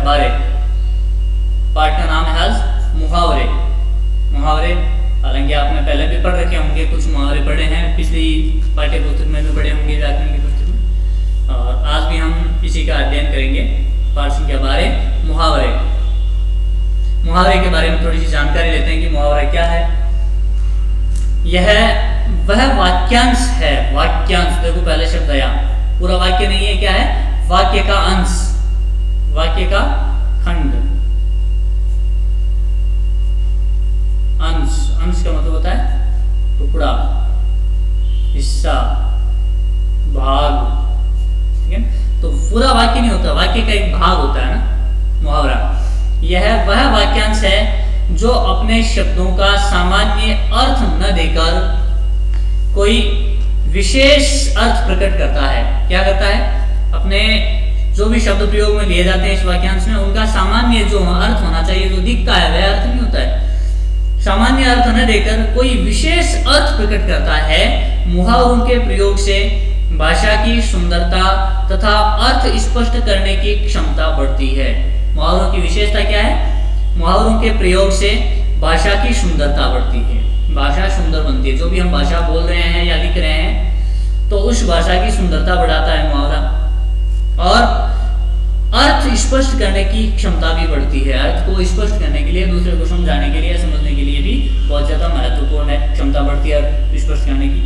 12। पाठ का नाम है आज मुहावरे। मुहावरे हालांकि आपने पहले भी पढ़ रखे होंगे, कुछ मुहावरे पढ़े हैं पिछली पाठ्य पुस्तक में भी पढ़े होंगे, व्याकरण की पुस्तक में। और आज भी हम इसी का अध्ययन करेंगे, पाठ संख्या 12 मुहावरे। मुहावरे के बारे में थोड़ी सी जानकारी लेते हैं कि मुहावरा क्या है। यह वह वाक्यांश है, वाक्यांश, देखो पहले शब्द आया, पूरा वाक्य नहीं है, क्या है, वाक्य का अंश, वाक्य का खंड। अंश, अंश का मतलब होता है टुकड़ा, हिस्सा, भाग, ठीक है। तो पूरा वाक्य नहीं होता, वाक्य का एक भाग होता है ना मुहावरा। यह वह वाक्यांश है जो अपने शब्दों का सामान्य अर्थ न देकर कोई विशेष अर्थ प्रकट करता है। क्या करता है, अपने जो भी शब्द प्रयोग में लिए जाते हैं इस वाक्यांश में, उनका सामान्य जो अर्थ होना चाहिए, जो दिखता है वह अर्थ नहीं होता है। सामान्य अर्थ न देकर कोई विशेष अर्थ प्रकट करता है। मुहावरों के प्रयोग से भाषा की सुंदरता तथा अर्थ स्पष्ट करने की क्षमता बढ़ती है। मुहावरों की विशेषता क्या है, मुहावरों के प्रयोग से भाषा की सुंदरता बढ़ती है, भाषा सुंदर बनती है। जो भी हम भाषा बोल रहे हैं या लिख रहे हैं तो उस भाषा की सुंदरता बढ़ाता है मुहावरा। और अर्थ स्पष्ट करने की क्षमता भी बढ़ती है। अर्थ को स्पष्ट करने के लिए, दूसरे को समझाने के लिए, समझने के लिए भी बहुत ज्यादा महत्वपूर्ण है, क्षमता बढ़ती है अर्थ स्पष्ट करने की।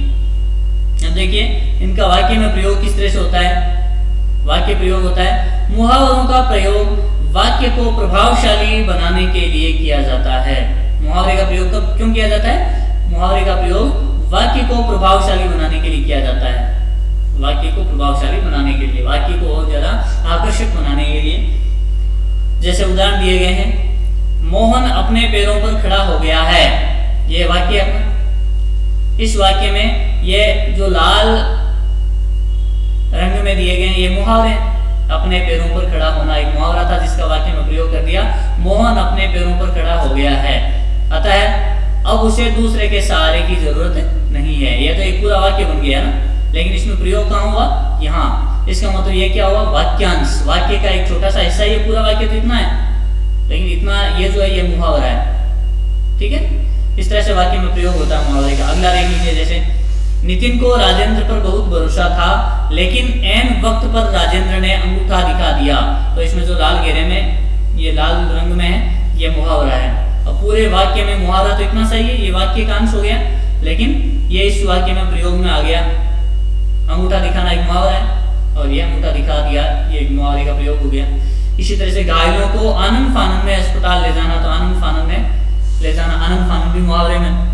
अब देखिए इनका वाक्य में प्रयोग किस तरह से होता है। वाक्य प्रयोग होता है, मुहावरों का प्रयोग वाक्य को प्रभावशाली बनाने के लिए किया जाता है। मुहावरे का प्रयोग कब क्यों किया जाता है, मुहावरे का प्रयोग वाक्य को प्रभावशाली बनाने के लिए किया जाता है। वाक्य को प्रभावशाली बनाने के लिए, वाक्य को और ज्यादा आकर्षक बनाने के लिए। जैसे उदाहरण दिए गए हैं, मोहन अपने पैरों पर खड़ा हो गया है, ये वाक्य है। इस वाक्य में ये जो लाल रंग में दिए गए हैं ये मुहावरे हैं। अपने पैरों पर खड़ा होना एक मुहावरा था जिसका वाक्य में प्रयोग कर दिया, मोहन अपने पैरों पर खड़ा हो गया है, अतः अब उसे दूसरे के सहारे की जरूरत नहीं है। यह तो एक पूरा वाक्य बन गया ना, लेकिन इसमें प्रयोग कहाँ हुआ, यहाँ। इसका मतलब ये क्या हुआ, वाक्यांश, वाक्य का एक छोटा सा हिस्सा। ये पूरा वाक्य तो इतना है, लेकिन इतना ये जो है ये मुहावरा है, ठीक है। इस तरह से वाक्य में प्रयोग होता है मुहावरे का। अगला देख लीजिए, जैसे नितिन को राजेंद्र पर बहुत भरोसा था, लेकिन ऐन वक्त पर राजेंद्र ने अंगूठा दिखा दिया। तो इसमें जो लाल घेरे में, ये लाल रंग में है, ये मुहावरा है। अब पूरे वाक्य में मुहावरा तो इतना सही है, ये वाक्य का अंश हो गया, लेकिन ये इस वाक्य में प्रयोग में आ गया। अंगूठा दिखाना एक मुहावरा है और ये अंगूठा दिखा दिया, ये एक मुहावरे का प्रयोग हो गया। इसी तरह से घायलों को आनन फानन में अस्पताल ले जाना, तो आनन फानन में ले जाना, आनन फानन भी मुहावरे में।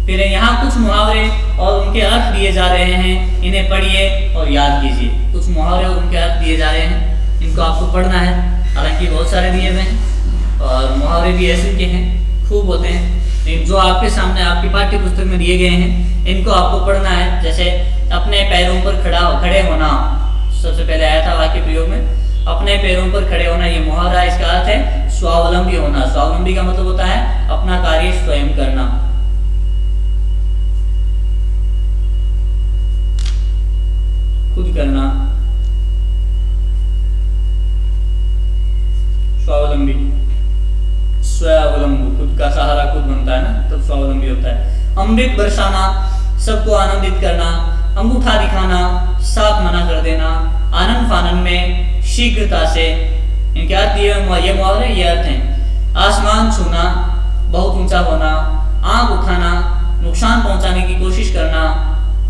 फिर यहाँ कुछ मुहावरे और उनके अर्थ दिए जा रहे हैं, इन्हें पढ़िए और याद कीजिए। कुछ मुहावरे और उनके अर्थ दिए जा रहे हैं, इनको आपको पढ़ना है। हालांकि बहुत सारे दिए हुए हैं और मुहावरे भी ऐसे के हैं, खूब होते हैं, लेकिन जो आपके सामने आपकी पाठ्य पुस्तक में दिए गए हैं इनको आपको पढ़ना है। जैसे अपने पैरों पर खड़े होना, सबसे पहले आया था वाक्य प्रयोग में, अपने पैरों पर खड़े होना, ये मुहावरा। इसका अर्थ है स्वावलंबी होना। स्वावलंबी का मतलब होता है अपना कार्य स्वयं करना, खुद करना। स्वावलंबी, स्वावलंबी, खुद का सहारा खुद बनता है ना, तब स्वावलंबी होता है। अमृत बरसाना, सबको आनंदित करना। अंगूठा दिखाना, साफ मना कर देना। आनन फानन में शीघ्रता से, इनके अर्थ ये मुहावरे ये अर्थ हैं। आसमान छूना, बहुत ऊंचा होना। आंख उठाना, नुकसान पहुंचाने की कोशिश करना।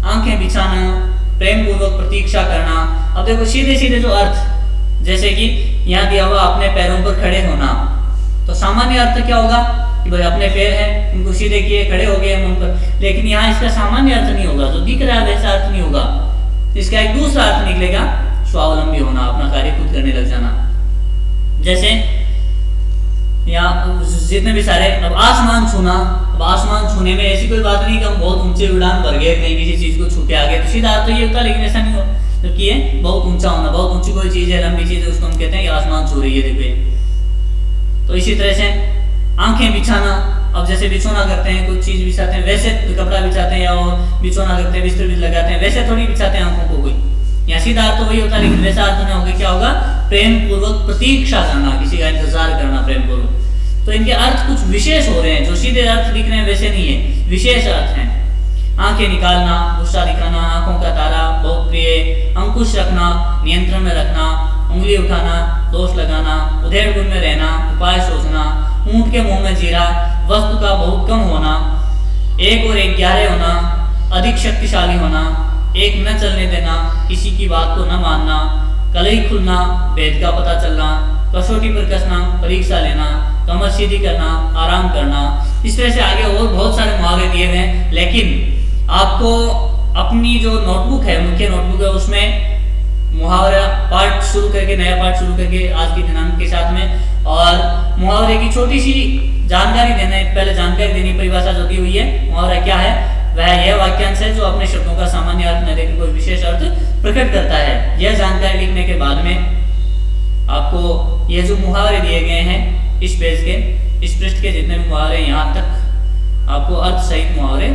आंखें बिछाना, प्रेम पूर्वक प्रतीक्षा करना। अब देखो सीधे सीधे जो अर्थ, जैसे कि यहाँ दिया हुआ अपने पैरों पर खड़े होना, तो सामान्य अर्थ क्या होगा कि भाई अपने पैर हैं, उनको सीधे किए, खड़े हो गए उन पर। लेकिन यहाँ इसका सामान्य अर्थ नहीं होगा, जो दिख रहा है वैसा अर्थ नहीं होगा। इसका एक दूसरा अर्थ निकलेगा, स्वावलंबी होना, अपना कार्य खुद करने लग जाना। जैसे यहाँ जितने भी सारे, अब आसमान छूना, अब आसमान छूने में ऐसी कोई बात नहीं कि हम बहुत ऊंचे उड़ान भर गए, कहीं किसी चीज को छू के आ गए, तो सीधा अर्थ तो ये होता, लेकिन ऐसा नहीं हो, क्योंकि ये बहुत ऊंचा होना, बहुत ऊंची कोई चीज है, लंबी चीज है, उसको हम कहते हैं आसमान छू रही है, देखिए। तो इसी तरह से आंखें बिछाना, अब जैसे बिछोना करते हैं, कुछ चीज बिछाते हैं, वैसे कपड़ा बिछाते हैं, या बिछोना करते हैं, बिस्तर भी लगाते हैं, वैसे थोड़ी बिछाते हैं आंखों को कोई। यहाँ सीधा अर्थ तो वही होता है, लेकिन वैसा अर्थ नहीं होगा, क्या होगा, प्रेम पूर्वक प्रतीक्षा करना, किसी का इंतजार करना प्रेम पूर्वक। तो इनके अर्थ कुछ विशेष हो रहे हैं, जो सीधे अर्थ लिख रहे हैं वैसे नहीं है, विशेष अर्थ हैं। आंखें निकालना, गुस्सा दिखाना, आंखों का तारा, बहुत प्रिय, अंकुश रखना, नियंत्रण में रखना, उंगली उठाना, दोष लगाना, उधेड़ बुन में रहना, उपाय सोचना, ऊंट के मुंह में जीरा, वस्तु का बहुत कम होना, 1 और 1 11 होना, अधिक शक्तिशाली होना, एक न चलने देना, किसी की बात को न मानना, कलई खुलना, भेद का पता चलना, कसौटी पर कसना, परीक्षा लेना, कमर सीधी करना, आराम करना। इस तरह से आगे और बहुत सारे मुहावरे दिए हुए हैं, लेकिन आपको अपनी जो नोटबुक है, मुख्य नोटबुक है, उसमें मुहावरा पार्ट शुरू करके, नया पार्ट शुरू करके आज की दिनांक के साथ में, और मुहावरे की छोटी सी जानकारी देना है। पहले जानकारी देनी, परिभाषा जो दी हुई है, मुहावरा क्या है, वह यह वाक्यांश है जो अपने शब्दों का सामान्य अर्थ न देकर कोई विशेष अर्थ प्रकट करता है। यह जानकारी लिखने के बाद में आपको ये जो मुहावरे दिए गए हैं इस पेज के, इस पृष्ठ के जितने भी मुहावरे यहाँ तक, आपको अर्थ सहित मुहावरे